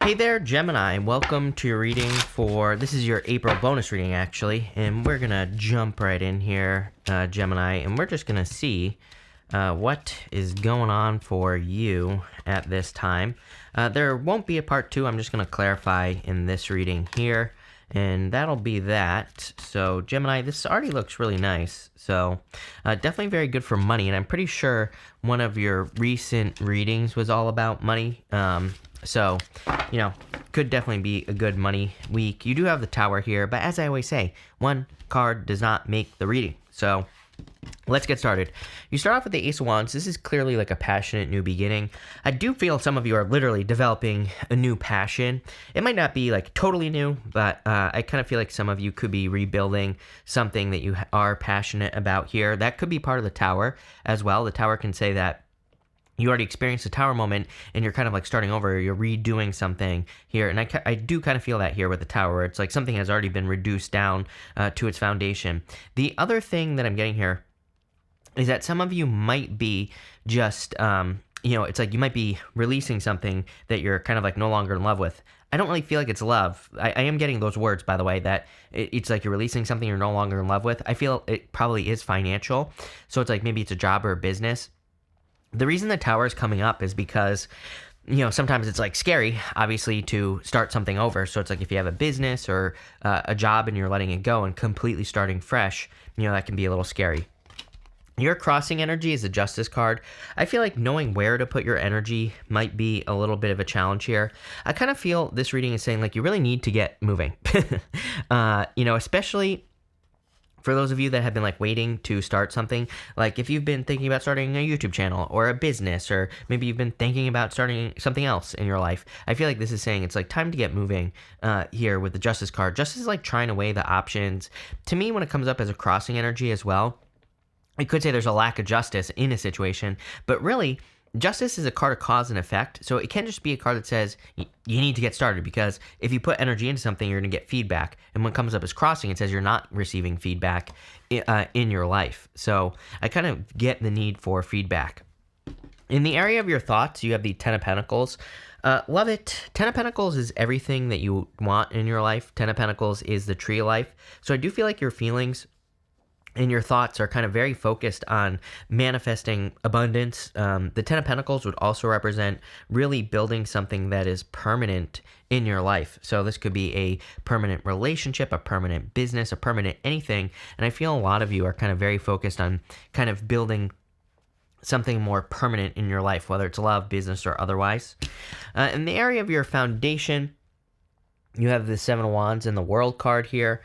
Hey there, Gemini. Welcome to your reading this is your April bonus reading, actually. And we're going to jump right in here, Gemini, and we're just going to see what is going on for you at this time. There won't be a part two. I'm just going to clarify in this reading here, and that'll be that. So, Gemini, this already looks really nice. So, definitely very good for money, and I'm pretty sure one of your recent readings was all about money. So, could definitely be a good money week. You do have the Tower here, but as I always say, one card does not make the reading. So, let's get started. You start off with the Ace of Wands. This is clearly like a passionate new beginning. I do feel some of you are literally developing a new passion. It might not be like totally new, but I kind of feel like some of you could be rebuilding something that you are passionate about here. That could be part of the Tower as well. The Tower can say that you already experienced the Tower moment and you're kind of like starting over, you're redoing something here. And I do kind of feel that here with the Tower, where it's like something has already been reduced down to its foundation. The other thing that I'm getting here is that some of you might be just, it's like you might be releasing something that you're kind of like no longer in love with. I don't really feel like it's love. I am getting those words, by the way, that it's like you're releasing something you're no longer in love with. I feel it probably is financial. So it's like maybe it's a job or a business. The reason the Tower is coming up is because, sometimes it's like scary, obviously, to start something over. So it's like if you have a business or a job and you're letting it go and completely starting fresh, that can be a little scary. Your crossing energy is a Justice card. I feel like knowing where to put your energy might be a little bit of a challenge here. I kind of feel this reading is saying like you really need to get moving, especially for those of you that have been like waiting to start something, like if you've been thinking about starting a YouTube channel or a business, or maybe you've been thinking about starting something else in your life, I feel like this is saying it's like time to get moving here with the Justice card. Justice is like trying to weigh the options. To me, when it comes up as a crossing energy as well, it could say there's a lack of justice in a situation, but really, Justice is a card of cause and effect, so it can just be a card that says you need to get started, because if you put energy into something, you're going to get feedback. And when it comes up as crossing, it says you're not receiving feedback in your life. So I kind of get the need for feedback. In the area of your thoughts, you have the Ten of Pentacles. Love it. Ten of Pentacles is everything that you want in your life. Ten of Pentacles is the tree of life. So I do feel like your feelings and your thoughts are kind of very focused on manifesting abundance. The Ten of Pentacles would also represent really building something that is permanent in your life. So this could be a permanent relationship, a permanent business, a permanent anything. And I feel a lot of you are kind of very focused on kind of building something more permanent in your life, whether it's love, business, or otherwise. In the area of your foundation, you have the Seven of Wands and the World card here.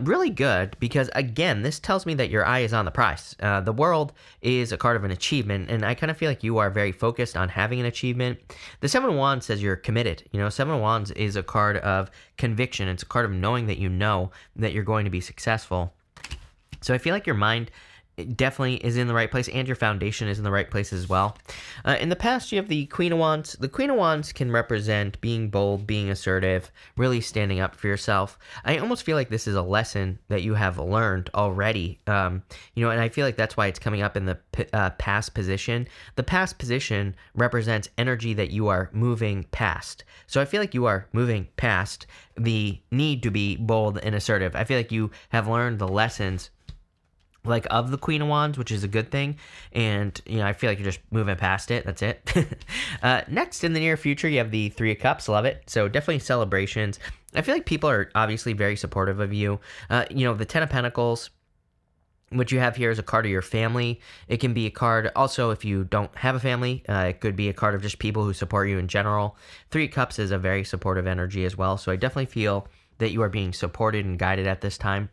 Really good, because again, this tells me that your eye is on the prize. The World is a card of an achievement, and I kind of feel like you are very focused on having an achievement. The Seven of Wands says you're committed. Seven of Wands is a card of conviction. It's a card of knowing that you know that you're going to be successful. So I feel like your mind definitely is in the right place, and your foundation is in the right place as well. In the past, you have the Queen of Wands. The Queen of Wands can represent being bold, being assertive, really standing up for yourself. I almost feel like this is a lesson that you have learned already, and I feel like that's why it's coming up in the past position. The past position represents energy that you are moving past. So I feel like you are moving past the need to be bold and assertive. I feel like you have learned the lessons of the Queen of Wands, which is a good thing. And, I feel like you're just moving past it. That's it. Next, in the near future, you have the Three of Cups. Love it. So definitely celebrations. I feel like people are obviously very supportive of you. The Ten of Pentacles, what you have here is a card of your family. It can be a card also if you don't have a family. It could be a card of just people who support you in general. Three of Cups is a very supportive energy as well. So I definitely feel that you are being supported and guided at this time.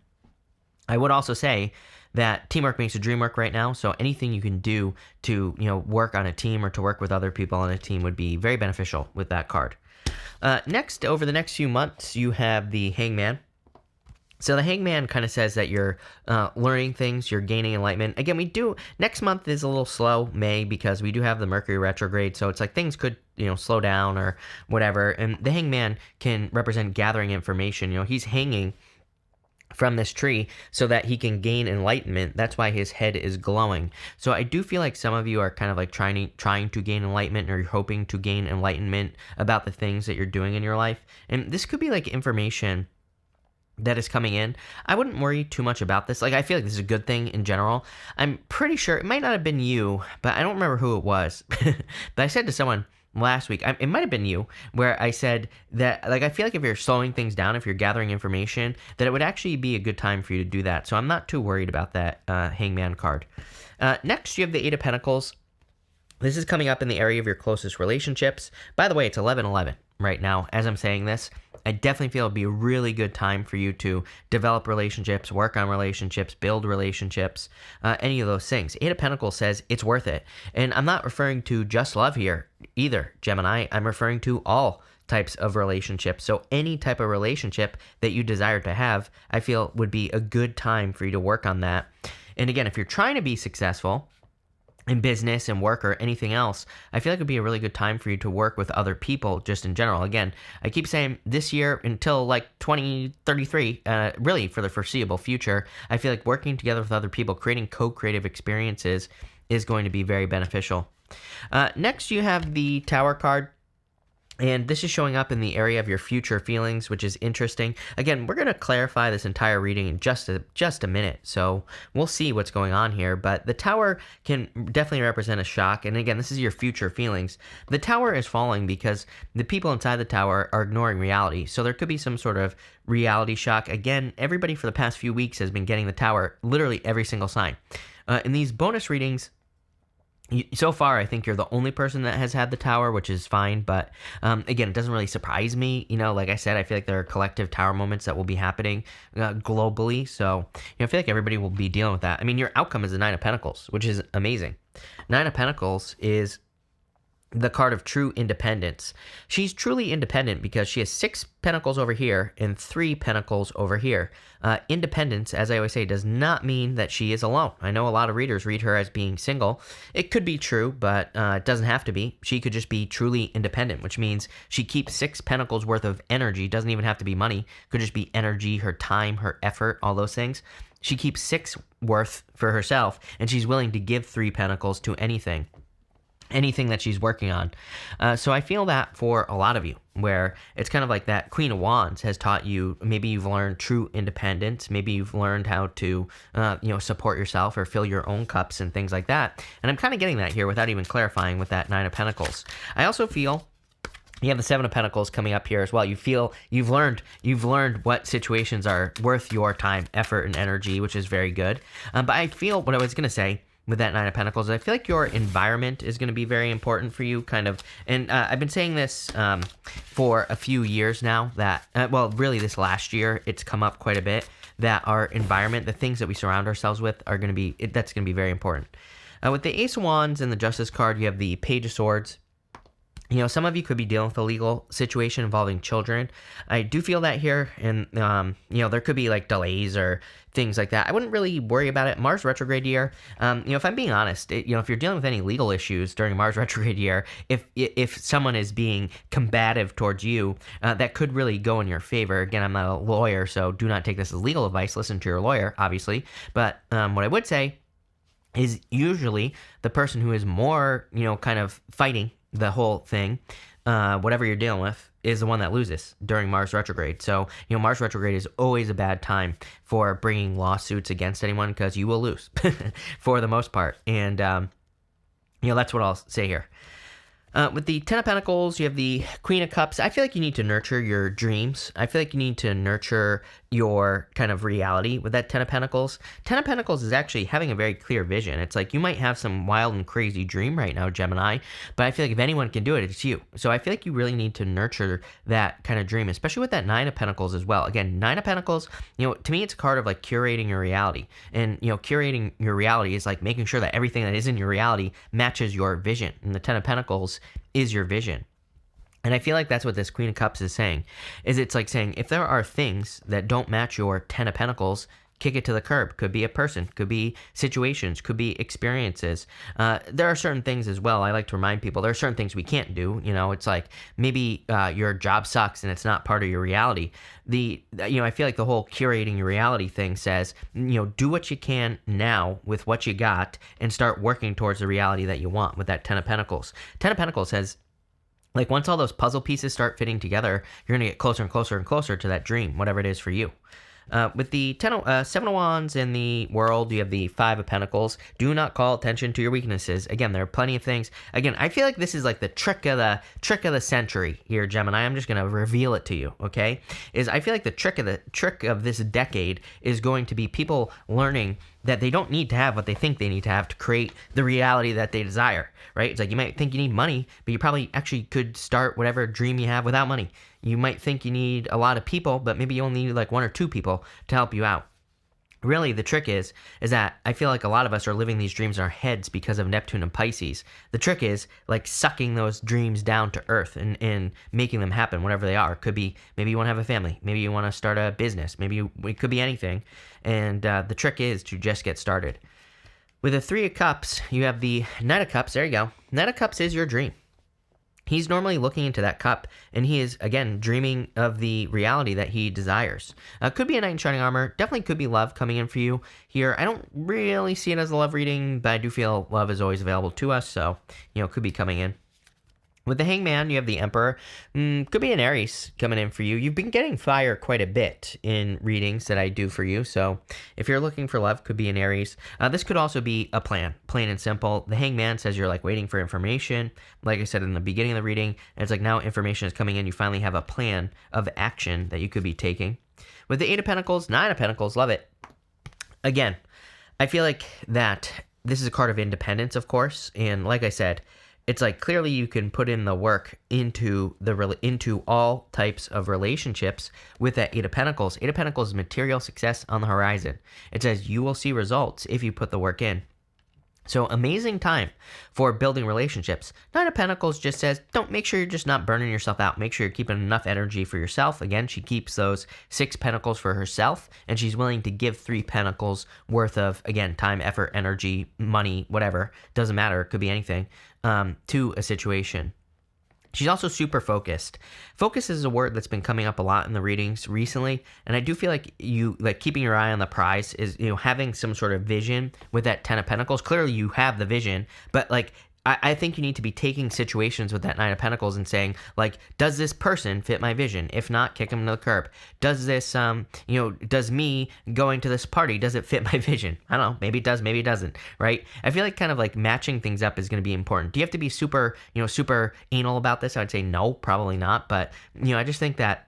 I would also say that teamwork makes a dream work right now. So anything you can do to, work on a team or to work with other people on a team would be very beneficial with that card. Next, over the next few months, you have the Hangman. So the Hangman kind of says that you're learning things, you're gaining enlightenment. Again, next month is a little slow, May, because we do have the Mercury retrograde. So it's like things could, slow down or whatever. And the Hangman can represent gathering information. He's hanging from this tree so that he can gain enlightenment. That's why his head is glowing. So I do feel like some of you are kind of like trying to gain enlightenment, or you're hoping to gain enlightenment about the things that you're doing in your life. And this could be like information that is coming in. I wouldn't worry too much about this. Like, I feel like this is a good thing in general. I'm pretty sure it might not have been you, but I don't remember who it was. But I said to someone last week, it might have been you, where I said that, like, I feel like if you're slowing things down, if you're gathering information, that it would actually be a good time for you to do that. So I'm not too worried about that Hangman card. Next, you have the Eight of Pentacles. This is coming up in the area of your closest relationships. By the way, it's 11/11 right now as I'm saying this. I definitely feel it'd be a really good time for you to develop relationships, work on relationships, build relationships, any of those things. Eight of Pentacles says it's worth it. And I'm not referring to just love here either, Gemini. I'm referring to all types of relationships. So any type of relationship that you desire to have, I feel would be a good time for you to work on that. And again, if you're trying to be successful in business and work or anything else, I feel like it'd be a really good time for you to work with other people just in general. Again, I keep saying this year until like 2033, really for the foreseeable future, I feel like working together with other people, creating co-creative experiences is going to be very beneficial. Next, you have the Tower card. And this is showing up in the area of your future feelings, which is interesting. Again, we're going to clarify this entire reading in just a minute. So we'll see what's going on here. But the Tower can definitely represent a shock. And again, this is your future feelings. The Tower is falling because the people inside the Tower are ignoring reality. So there could be some sort of reality shock. Again, everybody for the past few weeks has been getting the Tower, literally every single sign. In these bonus readings, so far, I think you're the only person that has had the Tower, which is fine. But again, it doesn't really surprise me. You know, like I said, I feel like there are collective Tower moments that will be happening globally. So, I feel like everybody will be dealing with that. I mean, your outcome is the Nine of Pentacles, which is amazing. Nine of Pentacles is the card of true independence. She's truly independent because she has 6 pentacles over here and 3 pentacles over here. Independence, as I always say, does not mean that she is alone. I know a lot of readers read her as being single. It could be true, but it doesn't have to be. She could just be truly independent, which means she keeps 6 pentacles worth of energy. Doesn't even have to be money. Could just be energy, her time, her effort, all those things. She keeps 6 worth for herself, and she's willing to give 3 pentacles to anything that she's working on. So I feel that for a lot of you, where it's kind of like that Queen of Wands has taught you, maybe you've learned true independence, maybe you've learned how to, support yourself or fill your own cups and things like that. And I'm kind of getting that here without even clarifying with that Nine of Pentacles. I also feel you have the Seven of Pentacles coming up here as well. You feel you've learned what situations are worth your time, effort, and energy, which is very good. But I feel what I was going to say with that Nine of Pentacles, I feel like your environment is going to be very important for you, kind of. And I've been saying this for a few years now, that, really this last year, it's come up quite a bit, that our environment, the things that we surround ourselves with, are going to be, that's going to be very important. With the Ace of Wands and the Justice card, you have the Page of Swords. Some of you could be dealing with a legal situation involving children. I do feel that here, and, there could be, like, delays or things like that. I wouldn't really worry about it. Mars retrograde year, if I'm being honest, if you're dealing with any legal issues during Mars retrograde year, if someone is being combative towards you, that could really go in your favor. Again, I'm not a lawyer, so do not take this as legal advice. Listen to your lawyer, obviously. But what I would say is usually the person who is more, kind of fighting the whole thing, whatever you're dealing with, is the one that loses during Mars retrograde. So, Mars retrograde is always a bad time for bringing lawsuits against anyone, because you will lose for the most part. And, that's what I'll say here. With the Ten of Pentacles, you have the Queen of Cups. I feel like you need to nurture your dreams. I feel like you need to nurture your kind of reality with that Ten of Pentacles. Ten of Pentacles is actually having a very clear vision. It's like you might have some wild and crazy dream right now, Gemini, but I feel like if anyone can do it, it's you. So I feel like you really need to nurture that kind of dream, especially with that Nine of Pentacles as well. Again, Nine of Pentacles, to me, it's a card of like curating your reality. And, curating your reality is like making sure that everything that is in your reality matches your vision. And the Ten of Pentacles is your vision. And I feel like that's what this Queen of Cups is saying, is it's like saying, if there are things that don't match your Ten of Pentacles, kick it to the curb. Could be a person, could be situations, could be experiences. There are certain things as well. I like to remind people there are certain things we can't do. It's like maybe your job sucks and it's not part of your reality. I feel like the whole curating your reality thing says, do what you can now with what you got and start working towards the reality that you want with that Ten of Pentacles. Ten of Pentacles says, like, once all those puzzle pieces start fitting together, you're going to get closer and closer and closer to that dream, whatever it is for you. With the Seven of Wands in the world, you have the Five of Pentacles. Do not call attention to your weaknesses. Again, there are plenty of things. Again, I feel like this is like the trick of the century here, Gemini. I'm just going to reveal it to you, okay? I feel like the trick of this decade is going to be people learning that they don't need to have what they think they need to have to create the reality that they desire, right? It's like you might think you need money, but you probably actually could start whatever dream you have without money. You might think you need a lot of people, but maybe you only need like one or two people to help you out. Really, the trick is that I feel like a lot of us are living these dreams in our heads because of Neptune and Pisces. The trick is like sucking those dreams down to earth and making them happen, whatever they are. It could be maybe you want to have a family. Maybe you want to start a business. It could be anything. And the trick is to just get started. With the Three of Cups, you have the Knight of Cups. There you go. Knight of Cups is your dream. He's normally looking into that cup, and he is, again, dreaming of the reality that he desires. Could be a Knight in Shining Armor. Definitely could be love coming in for you here. I don't really see it as a love reading, but I do feel love is always available to us, so, could be coming in. With the Hangman, you have the Emperor. Could be an Aries coming in for you. You've been getting fire quite a bit in readings that I do for you. So if you're looking for love, could be an Aries. This could also be a plan, plain and simple. The Hangman says you're like waiting for information. Like I said in the beginning of the reading, and it's like now information is coming in. You finally have a plan of action that you could be taking. With the Eight of Pentacles, Nine of Pentacles, love it. Again, I feel like that this is a card of independence, of course. And like I said, it's like clearly you can put in the work into all types of relationships with that Eight of Pentacles. Eight of Pentacles is material success on the horizon. It says you will see results if you put the work in. So amazing time for building relationships. Nine of Pentacles just says, make sure you're just not burning yourself out. Make sure you're keeping enough energy for yourself. Again, she keeps those 6 pentacles for herself, and she's willing to give 3 pentacles worth of, again, time, effort, energy, money, whatever. Doesn't matter. It could be anything, to a situation. She's also super focused. Focus is a word that's been coming up a lot in the readings recently, and I do feel like keeping your eye on the prize is, having some sort of vision with that Ten of Pentacles. Clearly you have the vision, but I think you need to be taking situations with that Nine of Pentacles and saying, does this person fit my vision? If not, kick them to the curb. Does this, does me going to this party, does it fit my vision? I don't know. Maybe it does, maybe it doesn't, right? I feel like kind of matching things up is going to be important. Do you have to be super anal about this? I would say no, probably not. But, I just think that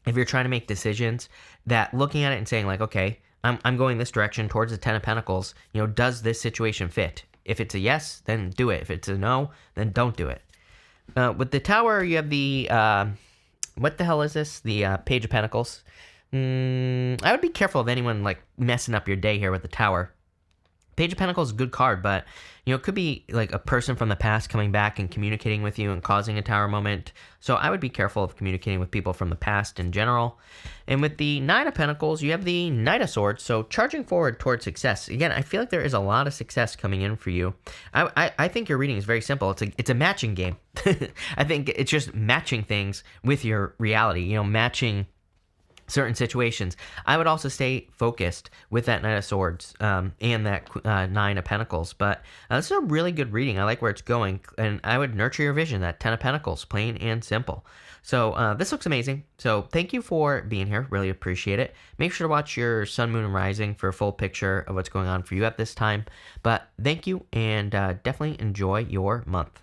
if you're trying to make decisions, that looking at it and saying okay, I'm going this direction towards the Ten of Pentacles, does this situation fit? If it's a yes, then do it. If it's a no, then don't do it. With the Tower, you have the, what the hell is this? The Page of Pentacles. I would be careful of anyone messing up your day here with the Tower. Page of Pentacles is a good card, but, it could be a person from the past coming back and communicating with you and causing a Tower moment. So I would be careful of communicating with people from the past in general. And with the Nine of Pentacles, you have the Knight of Swords, so charging forward towards success. Again, I feel like there is a lot of success coming in for you. I think your reading is very simple. It's a matching game. I think it's just matching things with your reality, matching certain situations. I would also stay focused with that Knight of Swords and that Nine of Pentacles. But this is a really good reading. I like where it's going. And I would nurture your vision, that Ten of Pentacles, plain and simple. So this looks amazing. So thank you for being here. Really appreciate it. Make sure to watch your Sun, Moon, and Rising for a full picture of what's going on for you at this time. But thank you, and definitely enjoy your month.